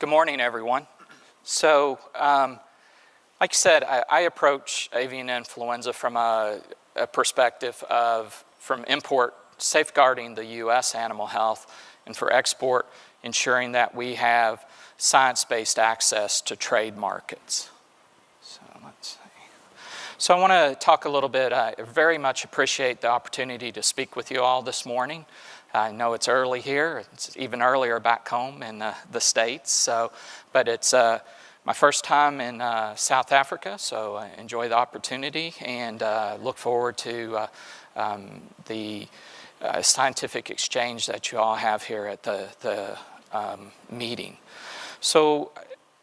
Good morning, everyone. So, like I said, I approach avian influenza from a perspective of, from import, safeguarding the U.S. animal health, and for export, ensuring that we have science-based access to trade markets. So let's see. So I want to talk a little bit. I very much appreciate the opportunity to speak with you all this morning. I know it's early here. It's even earlier back home in the States. But it's my first time in South Africa, so I enjoy the opportunity and look forward to the scientific exchange that you all have here at the meeting. So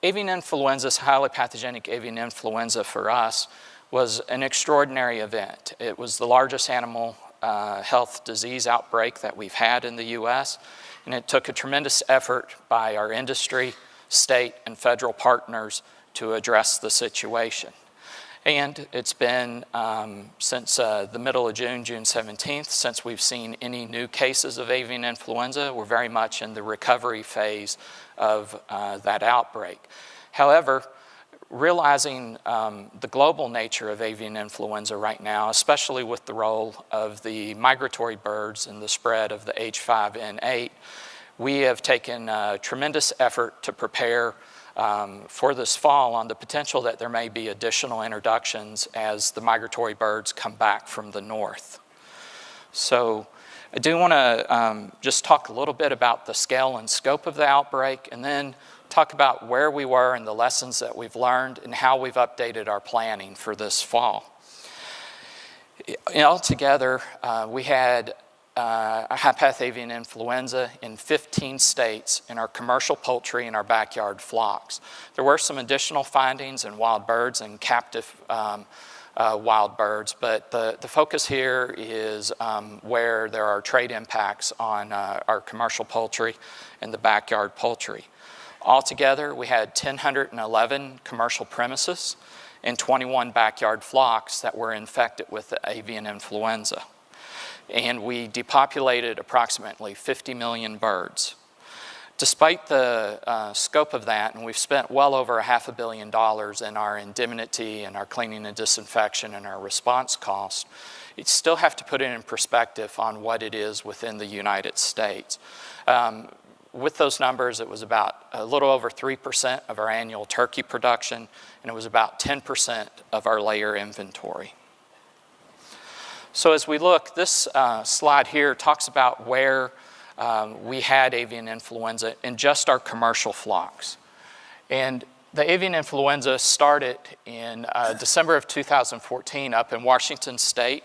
avian influenza, highly pathogenic avian influenza for us, was an extraordinary event. It was the largest animal health disease outbreak that we've had in the U.S., and it took a tremendous effort by our industry, state, and federal partners to address the situation. And it's been since the middle of June, June 17th, since we've seen any new cases of avian influenza. We're very much in the recovery phase of that outbreak. However, realizing the global nature of avian influenza right now, especially with the role of the migratory birds and the spread of the H5N8, we have taken a tremendous effort to prepare for this fall on the potential that there may be additional introductions as the migratory birds come back from the north. So I do want to just talk a little bit about the scale and scope of the outbreak, and then talk about where we were and the lessons that we've learned and how we've updated our planning for this fall. Altogether, we had high-path avian influenza in 15 states in our commercial poultry and our backyard flocks. There were some additional findings in wild birds and captive wild birds, but the focus here is where there are trade impacts on our commercial poultry and the backyard poultry. Altogether, we had 1,011 commercial premises and 21 backyard flocks that were infected with the avian influenza. And we depopulated approximately 50 million birds. Despite the scope of that, and we've spent well over $500 million in our indemnity and our cleaning and disinfection and our response costs, you still have to put it in perspective on what it is within the United States. With those numbers, it was about a little over 3% of our annual turkey production, and it was about 10% of our layer inventory. So as we look, this slide here talks about where we had avian influenza in just our commercial flocks. And the avian influenza started in December of 2014 up in Washington State.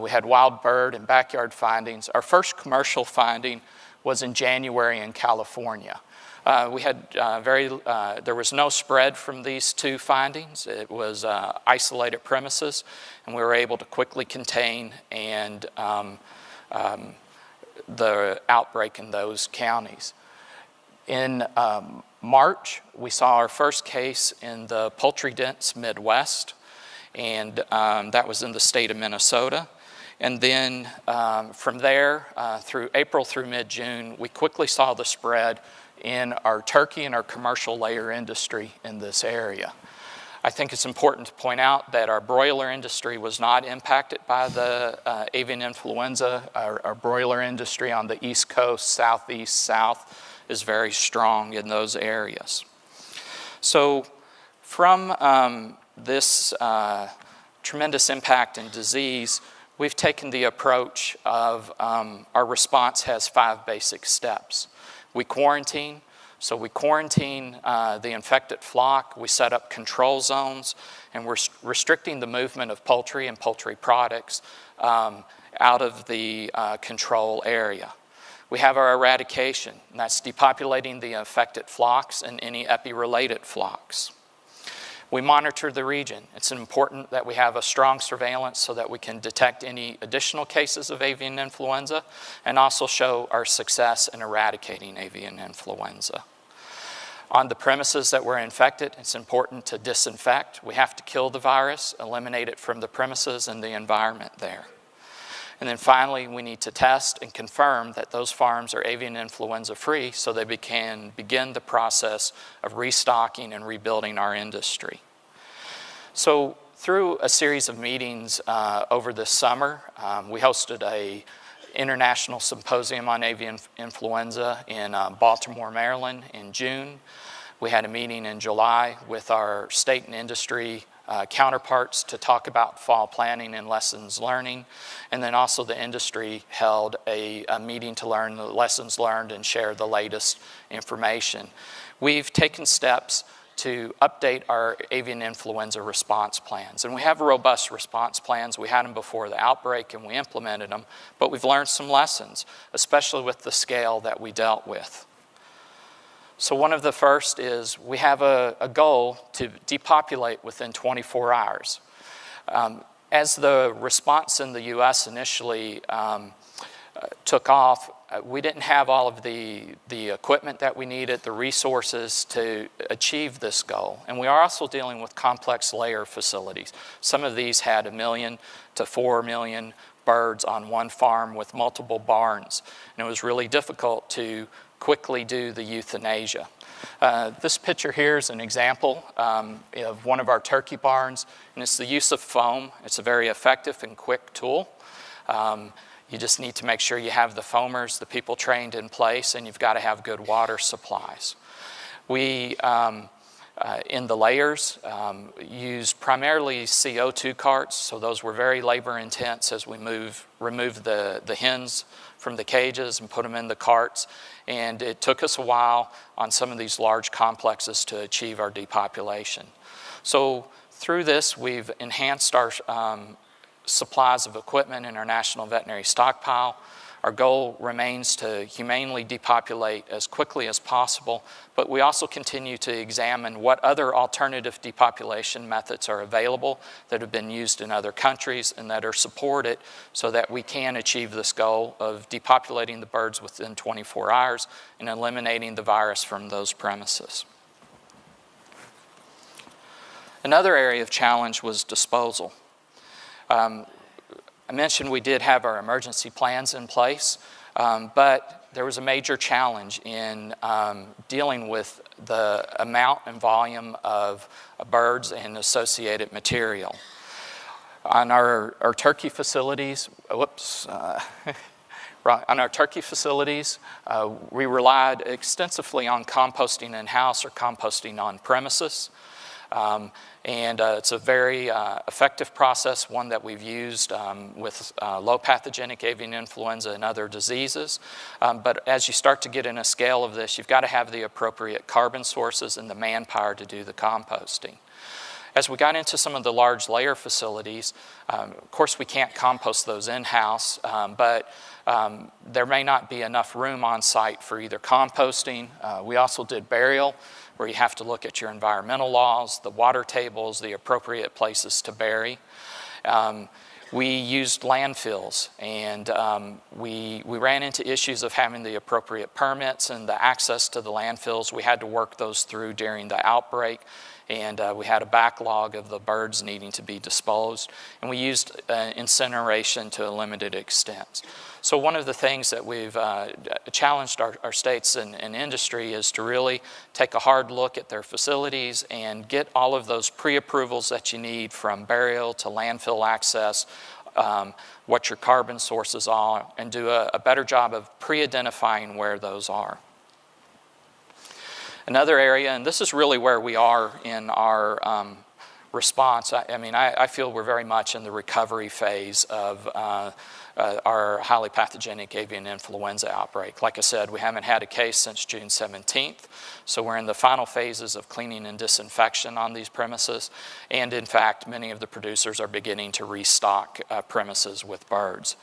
We had wild bird and backyard findings. Our first commercial finding was in January in California. We had there was no spread from these two findings. It was isolated premises, and we were able to quickly contain and the outbreak in those counties. In March, we saw our first case in the poultry-dense Midwest, and that was in the state of Minnesota. And then from there, through April through mid-June, we quickly saw the spread in our turkey and our commercial layer industry in this area. I think it's important to point out that our broiler industry was not impacted by the avian influenza. Our broiler industry on the East Coast, Southeast, South, is very strong in those areas. So from this tremendous impact and disease, we've taken the approach of our response has 5 basic steps. We quarantine. So we quarantine the infected flock. We set up control zones, and we're restricting the movement of poultry and poultry products out of the control area. We have our eradication, and that's depopulating the affected flocks and any epi-related flocks. We monitor the region. It's important that we have a strong surveillance so that we can detect any additional cases of avian influenza and also show our success in eradicating avian influenza. On the premises that were infected, it's important to disinfect. We have to kill the virus, eliminate it from the premises and the environment there. And then finally, we need to test and confirm that those farms are avian influenza free so they can begin the process of restocking and rebuilding our industry. So through a series of meetings over this summer, we hosted a international symposium on avian influenza in Baltimore, Maryland in June. We had a meeting in July with our state and industry counterparts to talk about fall planning and lessons learning. And then also the industry held a meeting to learn the lessons learned and share the latest information. We've taken steps to update our avian influenza response plans. And we have robust response plans. We had them before the outbreak and we implemented them, but we've learned some lessons, especially with the scale that we dealt with. So one of the first is we have a goal to depopulate within 24 hours. As the response in the US initially took off, we didn't have all of the equipment that we needed, the resources to achieve this goal. And we are also dealing with complex layer facilities. Some of these had 1 million to 4 million birds on one farm with multiple barns. And it was really difficult to quickly do the euthanasia. This picture here is an example of one of our turkey barns, and it's the use of foam. It's a very effective and quick tool. You just need to make sure you have the foamers, the people trained in place, and you've got to have good water supplies. We, in the layers, used primarily CO2 carts, so those were very labor intense as we removed the hens from the cages and put them in the carts. And it took us a while on some of these large complexes to achieve our depopulation. So through this, we've enhanced our supplies of equipment in our national veterinary stockpile. Our goal remains to humanely depopulate as quickly as possible, but we also continue to examine what other alternative depopulation methods are available that have been used in other countries and that are supported so that we can achieve this goal of depopulating the birds within 24 hours and eliminating the virus from those premises. Another area of challenge was disposal. I mentioned we did have our emergency plans in place, but there was a major challenge in dealing with the amount and volume of birds and associated material. On our turkey facilities, on our turkey facilities, we relied extensively on composting in-house or composting on premises. And it's a very effective process, one that we've used with low pathogenic avian influenza and other diseases. But as you start to get in a scale of this, you've got to have the appropriate carbon sources and the manpower to do the composting. As we got into some of the large layer facilities, of course we can't compost those in-house, but there may not be enough room on site for either composting. We also did burial, where you have to look at your environmental laws, the water tables, the appropriate places to bury. We used landfills, and we ran into issues of having the appropriate permits and the access to the landfills. We had to work those through during the outbreak, and we had a backlog of the birds needing to be disposed. And we used incineration to a limited extent. So one of the things that we've challenged our states and industry is to really take a hard look at their facilities and get all of those pre-approvals that you need, from burial to landfill access, what your carbon sources are, and do a better job of pre-identifying where those are. Another area, and this is really where we are in our response, I feel we're very much in the recovery phase of our highly pathogenic avian influenza outbreak. Like I said, we haven't had a case since June 17th, so we're in the final phases of cleaning and disinfection on these premises, and in fact, many of the producers are beginning to restock premises with birds.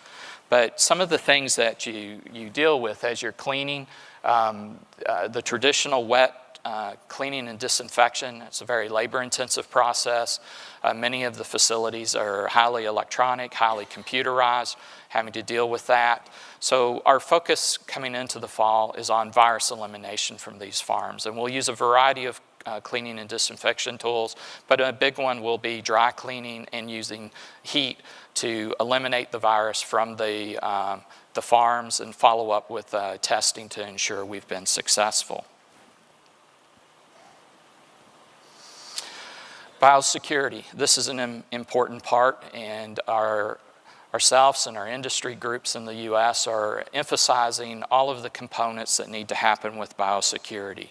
But some of the things that you deal with as you're cleaning, the traditional wet cleaning and disinfection, it's a very labor-intensive process. Many of the facilities are highly electronic, highly computerized, having to deal with that. So our focus coming into the fall is on virus elimination from these farms, and we'll use a variety of cleaning and disinfection tools, but a big one will be dry cleaning and using heat to eliminate the virus from the farms and follow up with testing to ensure we've been successful. Biosecurity. This is an important part, and ourselves and our industry groups in the U.S. are emphasizing all of the components that need to happen with biosecurity.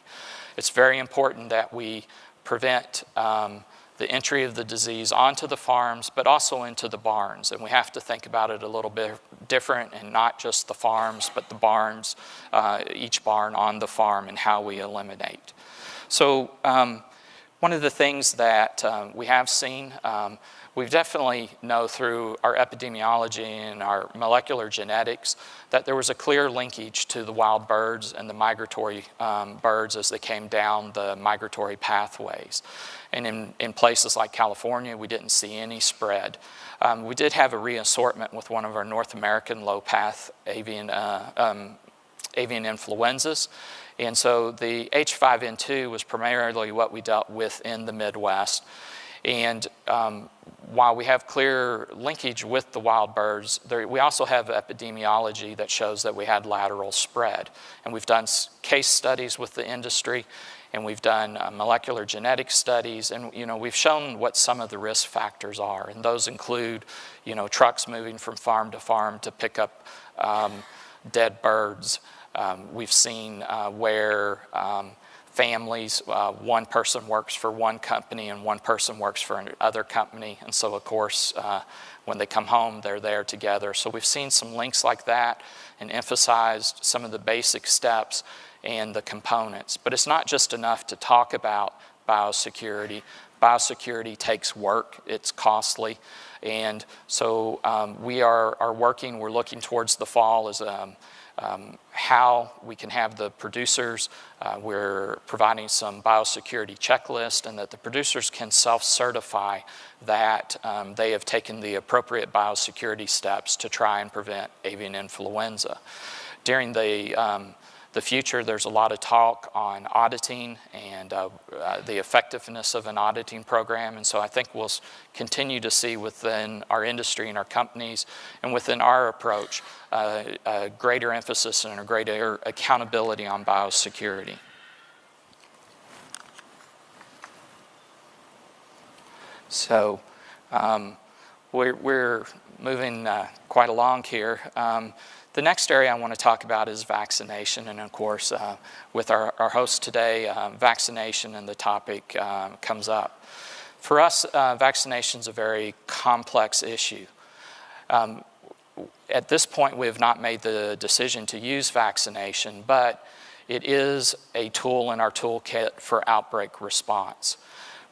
It's very important that we prevent the entry of the disease onto the farms, but also into the barns. And we have to think about it a little bit different, and not just the farms, but the barns, each barn on the farm, and how we eliminate. So one of the things that we have seen, we definitely know through our epidemiology and our molecular genetics that there was a clear linkage to the wild birds and the migratory birds as they came down the migratory pathways. And in places like California, we didn't see any spread. We did have a reassortment with one of our North American low-path avian influenzas. And so the H5N2 was primarily what we dealt with in the Midwest. And while we have clear linkage with the wild birds, we also have epidemiology that shows that we had lateral spread. And we've done case studies with the industry, and we've done molecular genetic studies, and we've shown what some of the risk factors are. And those include trucks moving from farm to pick up dead birds. We've seen where families, one person works for one company and one person works for another company. And so, of course, when they come home, they're there together. So we've seen some links like that and emphasized some of the basic steps and the components. But it's not just enough to talk about biosecurity. Biosecurity takes work. It's costly. And so we are working, we're looking towards the fall as how we can have the producers, we're providing some biosecurity checklist, and that the producers can self-certify that they have taken the appropriate biosecurity steps to try and prevent avian influenza. During the future, there's a lot of talk on auditing and the effectiveness of an auditing program. And so I think we'll continue to see within our industry and our companies and within our approach a greater emphasis and a greater accountability on biosecurity. So we're moving quite along here. The next area I want to talk about is vaccination, and of course, with our host today, vaccination and the topic comes up. For us, vaccination is a very complex issue. At this point, we have not made the decision to use vaccination, but it is a tool in our toolkit for outbreak response.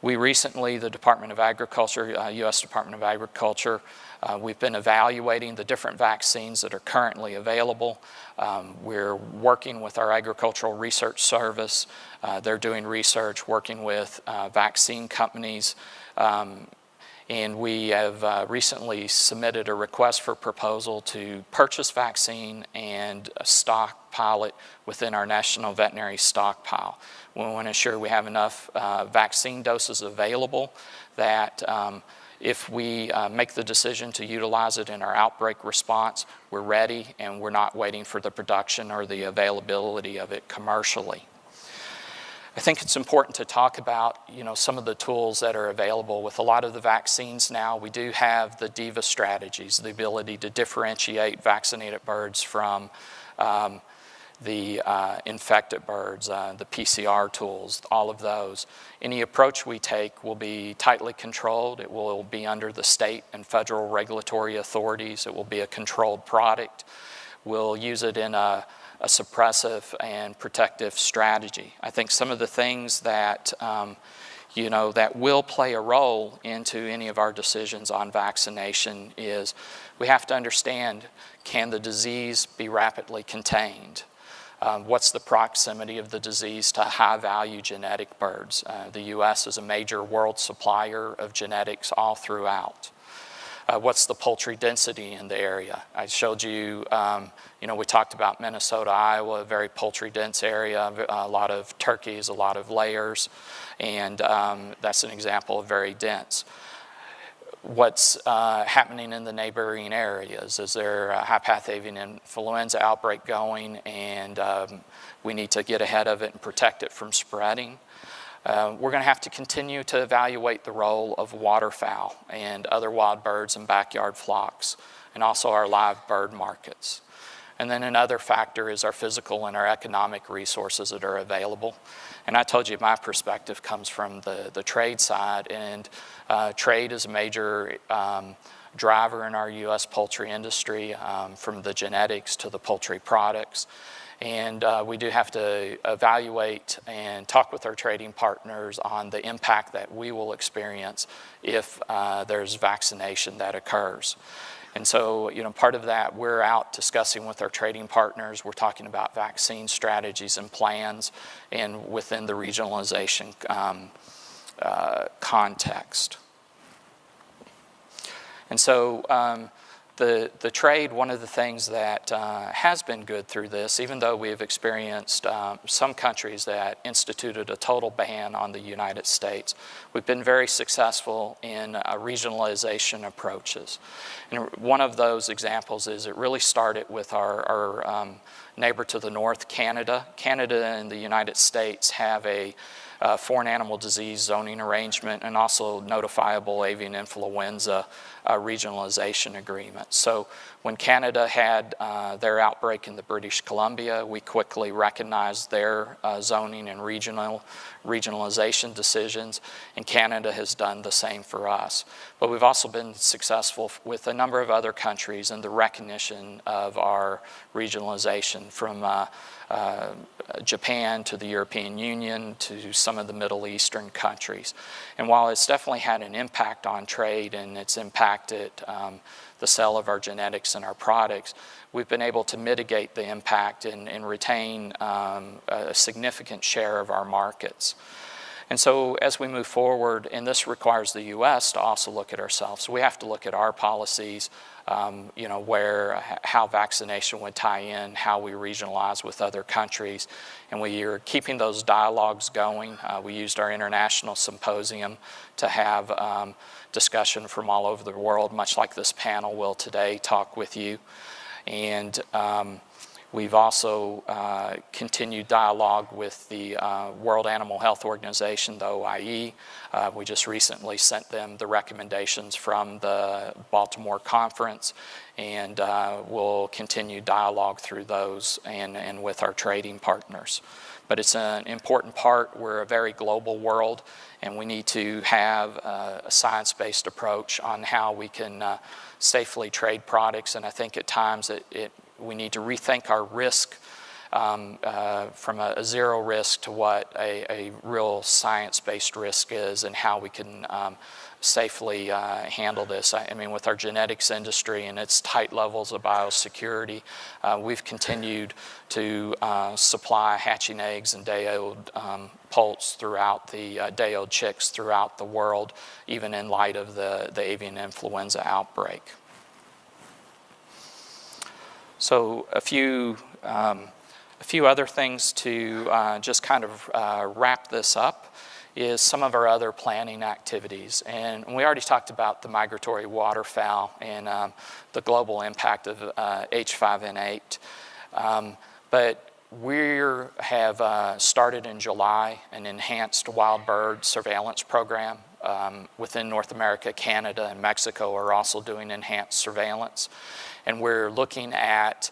We recently, the Department of Agriculture, U.S. Department of Agriculture, we've been evaluating the different vaccines that are currently available. We're working with our Agricultural Research Service. They're doing research, working with vaccine companies. And we have recently submitted a request for proposal to purchase vaccine and stockpile it within our National Veterinary Stockpile. We want to ensure we have enough vaccine doses available that if we make the decision to utilize it in our outbreak response, we're ready and we're not waiting for the production or the availability of it commercially. I think it's important to talk about, some of the tools that are available. With a lot of the vaccines now, we do have the DIVA strategies, the ability to differentiate vaccinated birds from the infected birds, the PCR tools, all of those. Any approach we take will be tightly controlled. It will be under the state and federal regulatory authorities. It will be a controlled product. We'll use it in a suppressive and protective strategy. I think some of the things that that will play a role into any of our decisions on vaccination is we have to understand, can the disease be rapidly contained? What's the proximity of the disease to high-value genetic birds? The U.S. is a major world supplier of genetics all throughout. What's the poultry density in the area? I showed you, we talked about Minnesota, Iowa, a very poultry dense area, a lot of turkeys, a lot of layers, and that's an example of very dense. What's happening in the neighboring areas? Is there a high-path avian influenza outbreak going, and we need to get ahead of it and protect it from spreading? We're going to have to continue to evaluate the role of waterfowl and other wild birds and backyard flocks, and also our live bird markets. And then another factor is our physical and our economic resources that are available. And I told you my perspective comes from the trade side, and trade is a major driver in our U.S. poultry industry, from the genetics to the poultry products. And we do have to evaluate and talk with our trading partners on the impact that we will experience if there's vaccination that occurs. And so, part of that, we're out discussing with our trading partners. We're talking about vaccine strategies and plans, and within the regionalization context. And so, the trade, one of the things that has been good through this, even though we have experienced some countries that instituted a total ban on the United States, we've been very successful in regionalization approaches. And one of those examples is it really started with our neighbor to the north, Canada. Canada and the United States have a foreign animal disease zoning arrangement and also notifiable avian influenza regionalization agreement. So when Canada had their outbreak in the British Columbia, we quickly recognized their zoning and regionalization decisions, and Canada has done the same for us. But we've also been successful with a number of other countries in the recognition of our regionalization, from Japan to the European Union to some of the Middle Eastern countries. And while it's definitely had an impact on trade and it's impacted the sale of our genetics and our products, we've been able to mitigate the impact and retain a significant share of our markets. And so as we move forward, and this requires the U.S. to also look at ourselves, so we have to look at our policies, how vaccination would tie in, how we regionalize with other countries, and we are keeping those dialogues going. We used our international symposium to have discussion from all over the world, much like this panel will today talk with you. And we've also continued dialogue with the World Animal Health Organization, the OIE. We just recently sent them the recommendations from the Baltimore conference, and we'll continue dialogue through those and with our trading partners. But it's an important part. We're a very global world, and we need to have a science-based approach on how we can safely trade products. And I think at times we need to rethink our risk from a zero risk to what a real science-based risk is, and how we can safely handle this. I mean, with our genetics industry and its tight levels of biosecurity, we've continued to supply hatching eggs and day-old poults throughout day-old chicks throughout the world, even in light of the avian influenza outbreak. So a few other things to just kind of wrap this up is some of our other planning activities. And we already talked about the migratory waterfowl and the global impact of H5N8. But we have started in July an enhanced wild bird surveillance program. Within North America, Canada, and Mexico are also doing enhanced surveillance. And we're looking at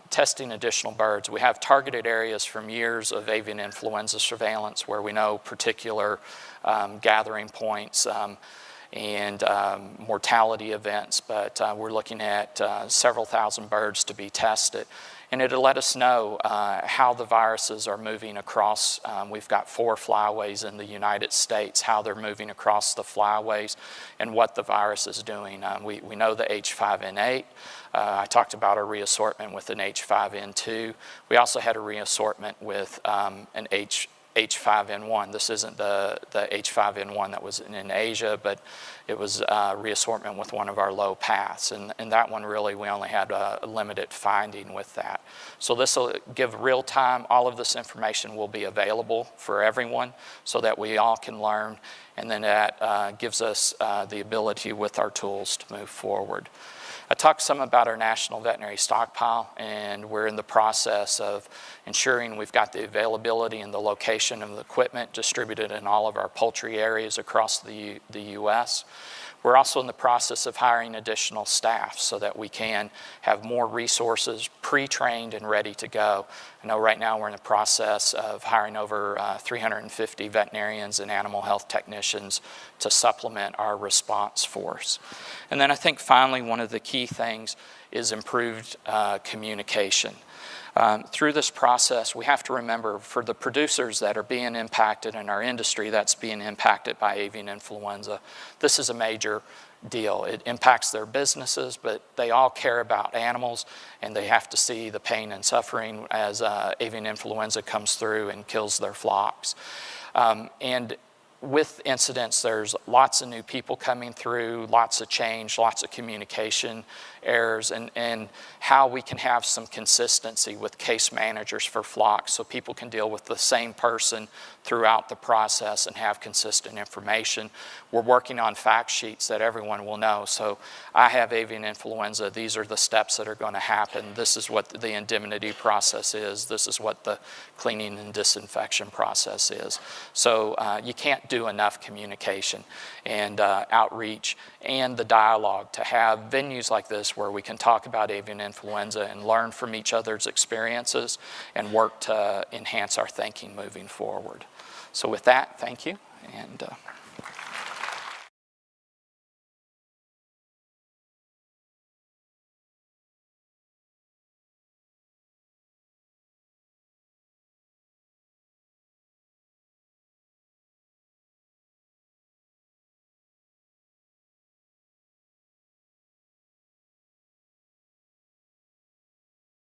testing additional birds. We have targeted areas from years of avian influenza surveillance where we know particular gathering points and mortality events, but we're looking at several thousand birds to be tested. And it'll let us know how the viruses are moving across. We've got 4 flyways in the United States, how they're moving across the flyways and what the virus is doing. We know the H5N8. I talked about a reassortment with an H5N2. We also had a reassortment with an H5N1. This isn't the H5N1 that was in Asia, but it was reassortment with one of our low paths. And that one really, we only had a limited finding with that. So this will give real time. All of this information will be available for everyone so that we all can learn. And then that gives us the ability with our tools to move forward. I talked some about our national veterinary stockpile, and we're in the process of ensuring we've got the availability and the location of the equipment distributed in all of our poultry areas across the U.S. We're also in the process of hiring additional staff so that we can have more resources pre-trained and ready to go. I know right now we're in the process of hiring over 350 veterinarians and animal health technicians to supplement our response force. And then I think finally one of the key things is improved communication. Through this process, we have to remember for the producers that are being impacted in our industry that's being impacted by avian influenza, this is a major deal. It impacts their businesses, but they all care about animals, and they have to see the pain and suffering as avian influenza comes through and kills their flocks. And with incidents, there's lots of new people coming through, lots of change, lots of communication errors, and how we can have some consistency with case managers for flocks so people can deal with the same person throughout the process and have consistent information. We're working on fact sheets that everyone will know. So I have avian influenza. These are the steps that are going to happen. This is what the indemnity process is. This is what the cleaning and disinfection process is. So you can't do enough communication and outreach and the dialogue to have venues like this where we can talk about avian influenza and learn from each other's experiences and work to enhance our thinking moving forward. So with that, thank you. And